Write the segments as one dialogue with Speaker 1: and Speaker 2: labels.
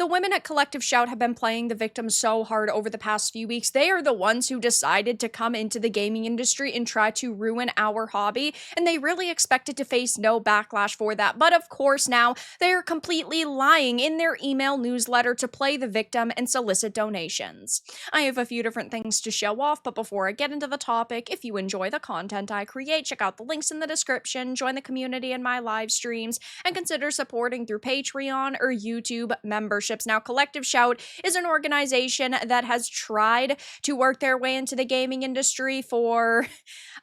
Speaker 1: the women at Collective Shout have been playing the victim so hard over the past few weeks. They are the ones who decided to come into the gaming industry and try to ruin our hobby, and they really expected to face no backlash for that. But of course, now they are completely lying in their email newsletter to play the victim and solicit donations. I have a few different things to show off, but before I get into the topic, if you enjoy the content I create, check out the links in the description, join the community in my live streams, and consider supporting through Patreon or YouTube memberships. Now, Collective Shout is an organization that has tried to work their way into the gaming industry for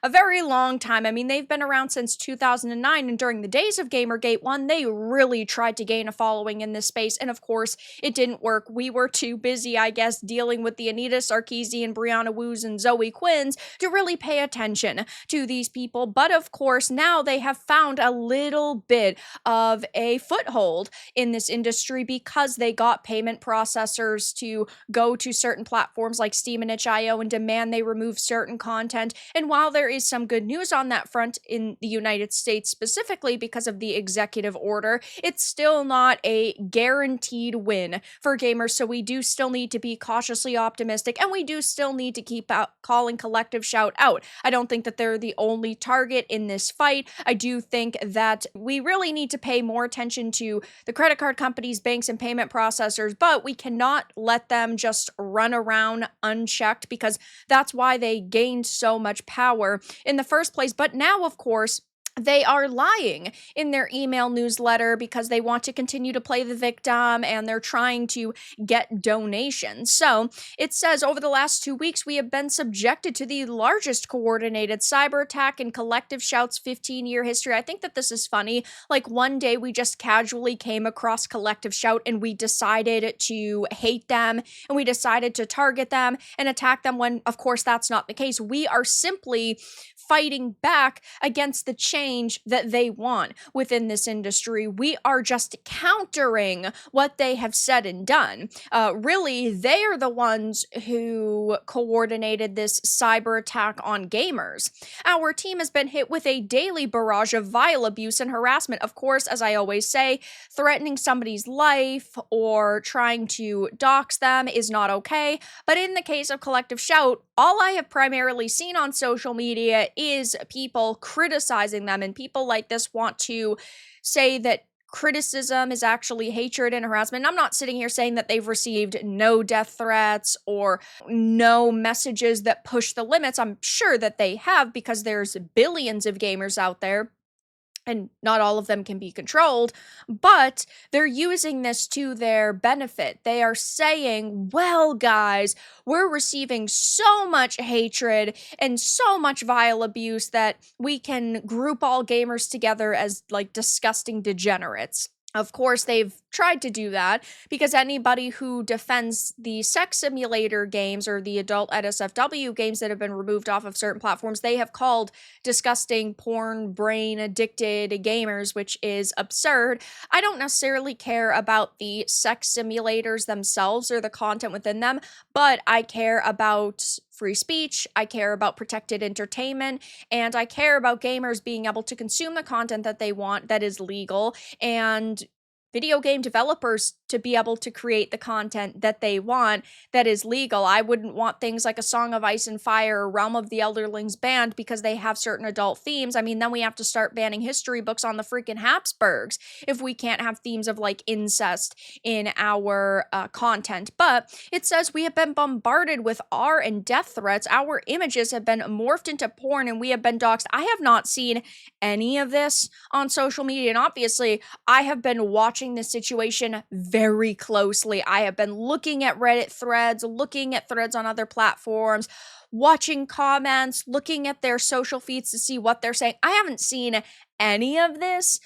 Speaker 1: a very long time. I mean, they've been around since 2009, and during the days of Gamergate 1, they really tried to gain a following in this space, and of course, it didn't work. We were too busy, I guess, dealing with the Anita Sarkeesian, Brianna Woos, and Zoe Quinns to really pay attention to these people. But of course, now they have found a little bit of a foothold in this industry because they got payment processors to go to certain platforms like Steam and itch.io and demand they remove certain content. And while there is some good news on that front in the United States specifically because of the executive order, it's still not a guaranteed win for gamers, so we do still need to be cautiously optimistic, and we do still need to keep calling Collective Shout out. I don't think that they're the only target in this fight. I do think that we really need to pay more attention to the credit card companies, banks, and payment processors, but we cannot let them just run around unchecked because that's why they gained so much power in the first place. But now, of course, they are lying in their email newsletter because they want to continue to play the victim and they're trying to get donations. So it says, over the last 2 weeks, we have been subjected to the largest coordinated cyber attack in Collective Shout's 15-year history. I think that this is funny. Like, one day we just casually came across Collective Shout and we decided to hate them and we decided to target them and attack them when, of course, that's not the case. We are simply fighting back against the change that they want within this industry. We are just countering what they have said and done. Really, they are the ones who coordinated this cyber attack on gamers. Our team has been hit with a daily barrage of vile abuse and harassment. Of course, as I always say, threatening somebody's life or trying to dox them is not okay. But in the case of Collective Shout, all I have primarily seen on social media is people criticizing them, and people like this want to say that criticism is actually hatred and harassment. And I'm not sitting here saying that they've received no death threats or no messages that push the limits. I'm sure that they have, because there's billions of gamers out there and not all of them can be controlled, but they're using this to their benefit. They are saying, well, guys, we're receiving so much hatred and so much vile abuse that we can group all gamers together as, like, disgusting degenerates. Of course, they've tried to do that because anybody who defends the sex simulator games or the adult NSFW games that have been removed off of certain platforms, they have called disgusting, porn, brain addicted gamers, which is absurd. I don't necessarily care about the sex simulators themselves or the content within them, but I care about free speech, I care about protected entertainment, and I care about gamers being able to consume the content that they want that is legal, and video game developers to be able to create the content that they want that is legal. I wouldn't want things like A Song of Ice and Fire or Realm of the Elderlings banned because they have certain adult themes. I mean, then we have to start banning history books on the freaking Habsburgs if we can't have themes of, like, incest in our content. But it says we have been bombarded with R and death threats. Our images have been morphed into porn and we have been doxxed. I have not seen any of this on social media, and obviously I have been watching this situation very closely. I have been looking at Reddit threads, looking at threads on other platforms, watching comments, looking at their social feeds to see what they're saying. I haven't seen any of this.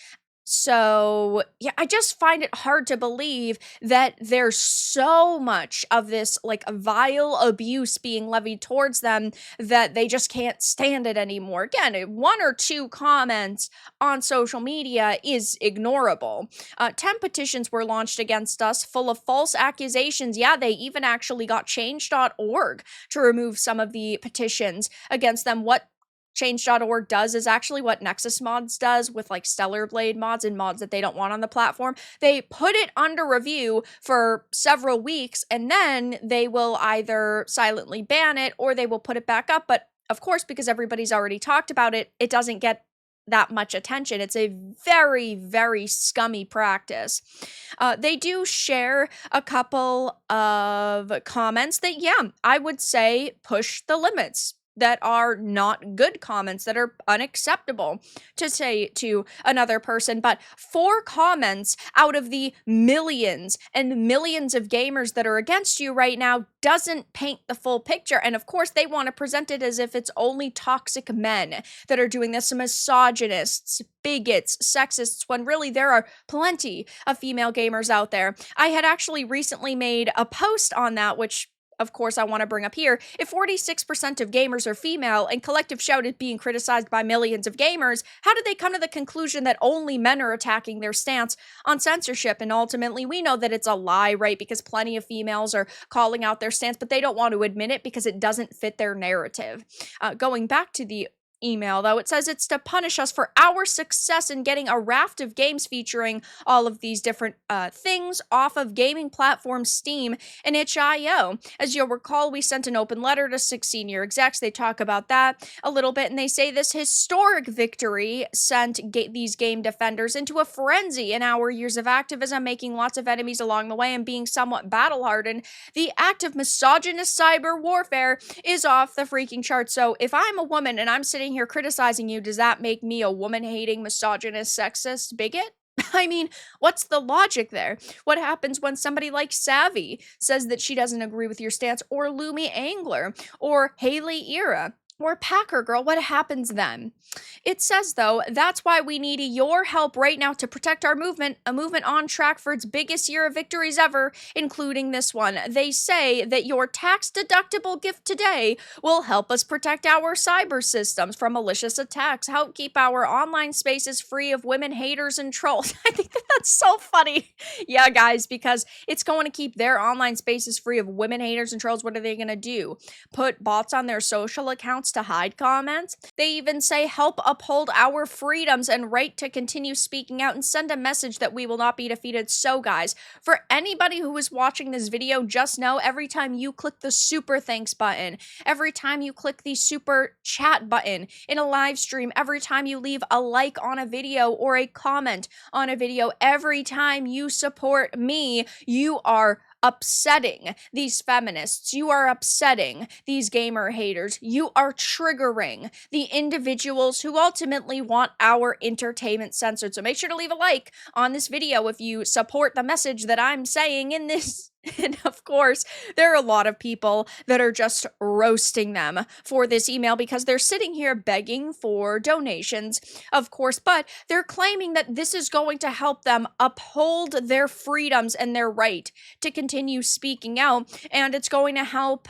Speaker 1: So, yeah, I just find it hard to believe that there's so much of this, like, vile abuse being levied towards them that they just can't stand it anymore. Again, 1 or 2 comments on social media is ignorable. 10 petitions were launched against us full of false accusations. Yeah, they even actually got change.org to remove some of the petitions against them. What change.org does is actually what Nexus Mods does with like Stellar Blade mods and mods that they don't want on the platform. They put it under review for several weeks and then they will either silently ban it or they will put it back up. But of course, because everybody's already talked about it, it doesn't get that much attention. It's a very, very scummy practice. They do share a couple of comments that, yeah, I would say push the limits, that are not good comments, that are unacceptable to say to another person. But 4 comments out of the millions and millions of gamers that are against you right now doesn't paint the full picture. And of course, they want to present it as if it's only toxic men that are doing this, misogynists, bigots, sexists, when really there are plenty of female gamers out there. I had actually recently made a post on that, which of course I want to bring up here. If 46% of gamers are female and Collective Shout is being criticized by millions of gamers, how did they come to the conclusion that only men are attacking their stance on censorship? And ultimately, we know that it's a lie, right? Because plenty of females are calling out their stance, but they don't want to admit it because it doesn't fit their narrative. Going back to the email, though, it says it's to punish us for our success in getting a raft of games featuring all of these different things off of gaming platforms Steam and itch.io. As you'll recall, we sent an open letter to 6 senior execs. They talk about that a little bit, and they say this historic victory sent these game defenders into a frenzy in our years of activism, making lots of enemies along the way and being somewhat battle-hardened. The act of misogynist cyber warfare is off the freaking charts. So if I'm a woman and I'm sitting here criticizing you, does that make me a woman-hating, misogynist, sexist bigot? I mean, what's the logic there? What happens when somebody like Savvy says that she doesn't agree with your stance, or Lumi Angler, or Haley Era, or Packer Girl? What happens then? It says, though, that's why we need your help right now to protect our movement, a movement on track for its biggest year of victories ever, including this one. They say that your tax-deductible gift today will help us protect our cyber systems from malicious attacks, help keep our online spaces free of women haters and trolls. I think that's so funny. Yeah, guys, because it's going to keep their online spaces free of women haters and trolls. What are they going to do? Put bots on their social accounts to hide comments? They even say help uphold our freedoms and right to continue speaking out and send a message that we will not be defeated. So guys, for anybody who is watching this video, just know every time you click the super thanks button, every time you click the super chat button in a live stream, every time you leave a like on a video or a comment on a video, every time you support me, you are upsetting these feminists. You are upsetting these gamer haters. You are triggering the individuals who ultimately want our entertainment censored. So make sure to leave a like on this video if you support the message that I'm saying in this. And of course, there are a lot of people that are just roasting them for this email because they're sitting here begging for donations, of course, but they're claiming that this is going to help them uphold their freedoms and their right to continue speaking out, and it's going to help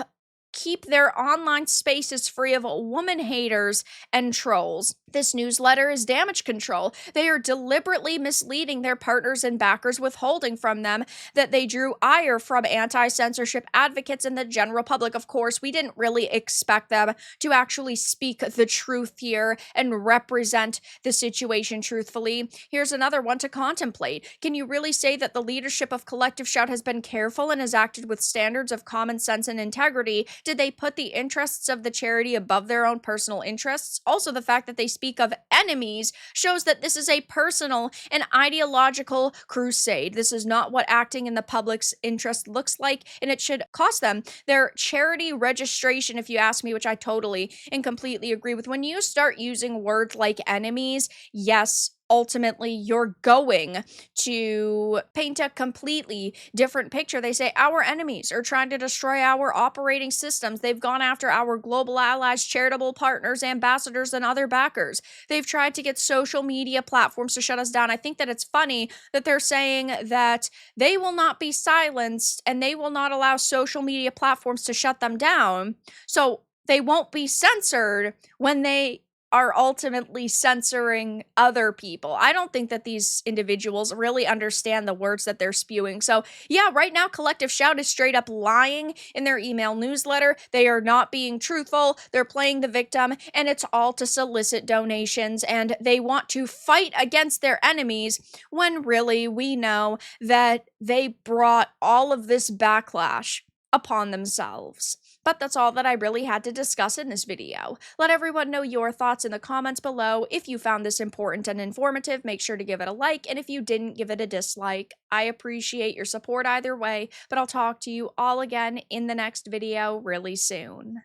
Speaker 1: keep their online spaces free of woman haters and trolls. This newsletter is damage control. They are deliberately misleading their partners and backers, withholding from them that they drew ire from anti-censorship advocates and the general public. Of course, we didn't really expect them to actually speak the truth here and represent the situation truthfully. Here's another one to contemplate. Can you really say that the leadership of Collective Shout has been careful and has acted with standards of common sense and integrity? Did they put the interests of the charity above their own personal interests? Also, the fact that they speak of enemies shows that this is a personal and ideological crusade. This is not what acting in the public's interest looks like, and it should cost them their charity registration, if you ask me, which I totally and completely agree with. When you start using words like enemies, yes, ultimately you're going to paint a completely different picture. They say our enemies are trying to destroy our operating systems. They've gone after our global allies, charitable partners, ambassadors, and other backers. They've tried to get social media platforms to shut us down. I think that it's funny that they're saying that they will not be silenced and they will not allow social media platforms to shut them down. So they won't be censored when they are ultimately censoring other people. I don't think that these individuals really understand the words that they're spewing. So, yeah, right now, Collective Shout is straight up lying in their email newsletter. They are not being truthful. They're playing the victim, and it's all to solicit donations, and they want to fight against their enemies when really we know that they brought all of this backlash upon themselves. But that's all that I really had to discuss in this video. Let everyone know your thoughts in the comments below. If you found this important and informative, make sure to give it a like, and if you didn't, give it a dislike. I appreciate your support either way, but I'll talk to you all again in the next video really soon.